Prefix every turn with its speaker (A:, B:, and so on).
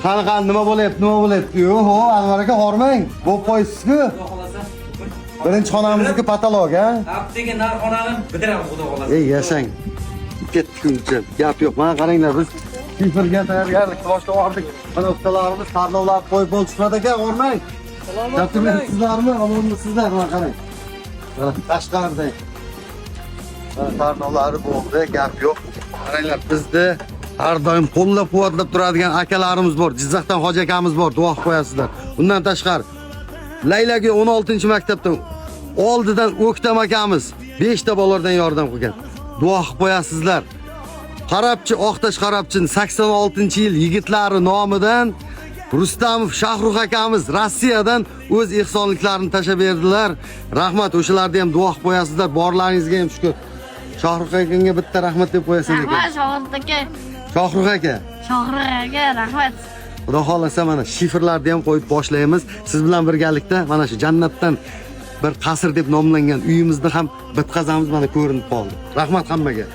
A: Qanaqa nima bo'lyapti? Yo'q, Anvar aka hormang. Bu qo'ysizku. Birinchi xonamizniki patolog, ha?
B: Aptega narxonani bitiramiz, xudo xolasa.
A: Ey, yashang. Ketguncha gap yo'q. Mana qaranglar, biz kifrga tayyorgarlik boshlayaptik. Mana ustalarimiz tarnovlar qo'yib bo'lishmadi aka, hormang. Sizlarmi, omonmisizlar, mana qarang. Mana tashqarida. Tarnovlari bo'ldi, gap yo'q. Qaranglar, bizda har doim qo'llab-quvvatlab turadigan akalarimiz bor. Jizzaxdan Hoji akamiz bor, duo qilib qo'yasizlar. Undan tashqari Laylaga 16-maktabdan oldidan O'ktam akamiz 5 ta bolalardan yordam qilgan. Duo qilib qo'yasizlar. Qarabchi, Oqtash Qarabchining 86-yil yigitlari nomidan Rustamov Shahrux akamiz Rossiyadan o'z ehsonliklarini tashab berdilar. Rahmat, o'shalarga ham duo qilib qo'yasizlar. Borlaringizga ham shukr. Shohrux akaga bitta rahmat deb qo'yasizlar ekan.
C: Rahmat Shohrux aka.
A: Shohrux aka.
C: Shohrux aka, rahmat.
A: Xudo xolasa mana shifrlarni ham qo'yib boshlaymiz. Siz bilan birgalikda mana shu jannatdan bir qasr deb nomlangan uyimizni ham bitkazamiz, mana ko'rinib qoldi. Rahmat hammaga.